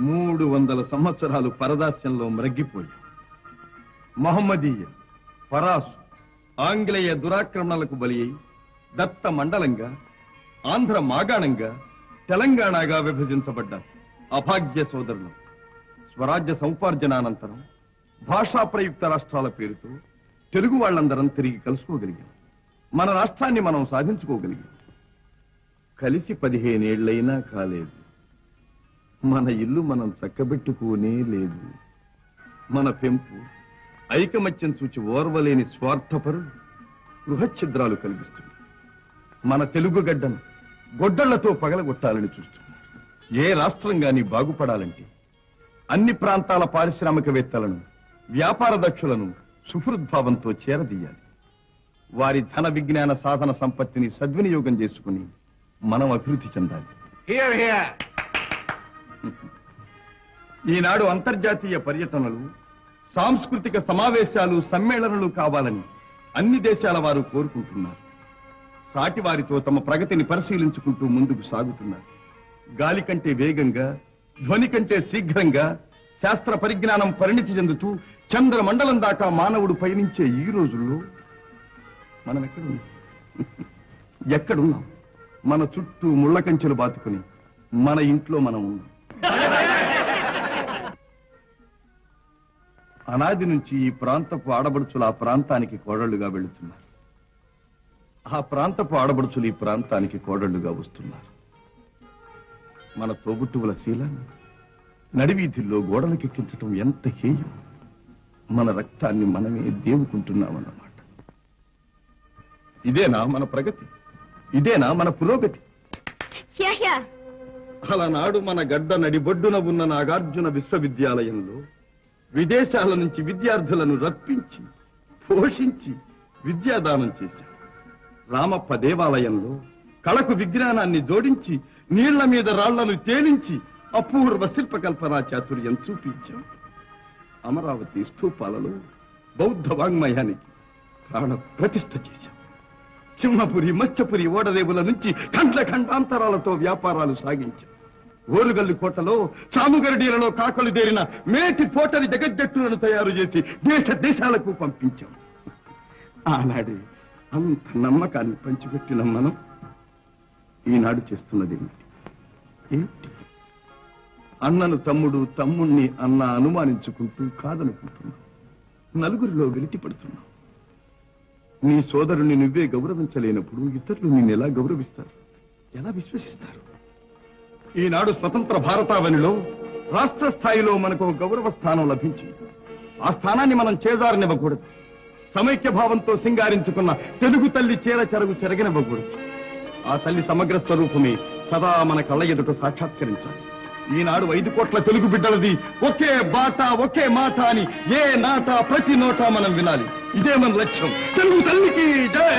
300 సంవత్సరాలు పరదాస్యంలో మ్రగ్గిపోయి మహమ్మదీయ పరాసు ఆంగ్లేయ దురాక్రమణలకు బలి అయి దత్త మండలంగా ఆంధ్ర మాగాణంగా తెలంగాణగా విభజించబడ్డ అభాగ్య సోదరులు స్వరాజ్య సముపార్జనానంతరం భాషా ప్రయుక్త రాష్ట్రాల పేరుతో తెలుగు వాళ్ళందరం తిరిగి కలుసుకోగలిగాం. మన రాష్ట్రాన్ని మనం సాధించుకోగలిగాం. కలిసి 15 ఏళ్లైనా కాలేదు. మన ఇల్లు మనం చక్కబెట్టుకోనే లేదు. మన పెంపు ఐకమత్యం చూచి ఓర్వలేని స్వార్థపరులు గృహఛిద్రాలు కలిగిస్తుంది. మన తెలుగు గడ్డను గొడ్డళ్లతో పగలగొట్టాలని చూస్తున్నారు. ఏ రాష్ట్రం గాని బాగుపడాలంటే అన్ని ప్రాంతాల పారిశ్రామికవేత్తలను వ్యాపార దక్షులను సుహృద్భావంతో చేరదీయాలి. వారి ధన విజ్ఞాన సాధన సంపత్తిని సద్వినియోగం చేసుకుని మనం అభివృద్ధి చెందాలి. ఈనాడు అంతర్జాతీయ పర్యటనలు సాంస్కృతిక సమావేశాలు సమ్మేళనాలు కావాలని అన్ని దేశాల వారు కోరుకుంటున్నారు. సాటి వారితో తమ ప్రగతిని పరిశీలించుకుంటూ ముందుకు సాగుతున్నారు. గాలి కంటే వేగంగా, ధ్వని కంటే శీఘ్రంగా శాస్త్ర పరిజ్ఞానం పరిణితి చెందుతూ చంద్రమండలం దాకా మానవుడు పయనించే ఈ రోజుల్లో మనం ఎక్కడున్నాం? మన చుట్టూ ముళ్ళ కంచెలు బాతుకుని మన ఇంట్లో మనం ఉన్నాం. అనాది నుంచి ఈ ప్రాంతపు ఆడబడుచులు ఆ ప్రాంతానికి కోడళ్లుగా వెళుతున్నారు. ఆ ప్రాంతపు ఆడబడుచులు ఈ ప్రాంతానికి కోడళ్లుగా వస్తున్నారు. మన తోబుట్టువుల శీలాన్ని నడివీధుల్లో గోడలకెక్కించటం ఎంత హేయం. మన రక్తాన్ని మనమే దేవుకుంటున్నామన్నమాట. ఇదేనా మన ప్రగతి? ఇదేనా మన పురోగతి? అలనాడు మన గడ్డ నడిబొడ్డున ఉన్న నాగార్జున విశ్వవిద్యాలయంలో విదేశాల నుంచి విద్యార్థులను రప్పించి పోషించి విద్యాదానం చేశాం. రామప్ప దేవాలయంలో కళకు విజ్ఞానాన్ని జోడించి నీళ్ల మీద రాళ్లను తేలించి అపూర్వ శిల్పకల్పనా చాతుర్యం చూపించాం. అమరావతి స్థూపాలలో బౌద్ధ వాంగ్మయానికి ప్రాణ ప్రతిష్ఠ చేశాం. సింహపురి మత్స్యపురి ఓడరేవుల నుంచి ఖండ్ల ఖండాంతరాలతో వ్యాపారాలు సాగించాం. ఓరుగల్లు కోటలో సాముగరడీలలో కాకలు దేరిన మేటి పోటరి జగజ్జట్టులను తయారు చేసి దేశ దేశాలకు పంపించాం. ఆనాడే అంత నమ్మకాన్ని పంచిపెట్టిన మనం ఈనాడు చేస్తున్నది ఏమిటి? అన్నను తమ్ముడు, తమ్ముణ్ణి అన్న అనుమానించుకుంటూ కాదనుకుంటున్నాం. నలుగురిలో వెలిటి పడుతున్నాం. నీ సోదరుని నువ్వే గౌరవించలేనప్పుడు ఇతరులు నిన్ను ఎలా గౌరవిస్తారు? ఎలా విశ్వసిస్తారు? ఈనాడు స్వతంత్ర భారతావనిలో రాష్ట్ర స్థాయిలో మనకు గౌరవ స్థానం లభించింది. ఆ స్థానాన్ని మనం చేజారనివ్వకూడదు. సమైక్య భావంతో సింగారించుకున్న తెలుగు తల్లి చీర చెరగు చెరగనివ్వకూడదు. ఆ తల్లి సమగ్ర స్వరూపమే సదా మన కళ్ళ ఎదుట సాక్షాత్కరించాలి. ఈనాడు 5 కోట్ల తెలుగు బిడ్డలది ఒకే బాట ఒకే మాట అని ఏ నాట ప్రతి నోట మనం వినాలి. ఇదే మన లక్ష్యం. తెలుగు తల్లికి జై.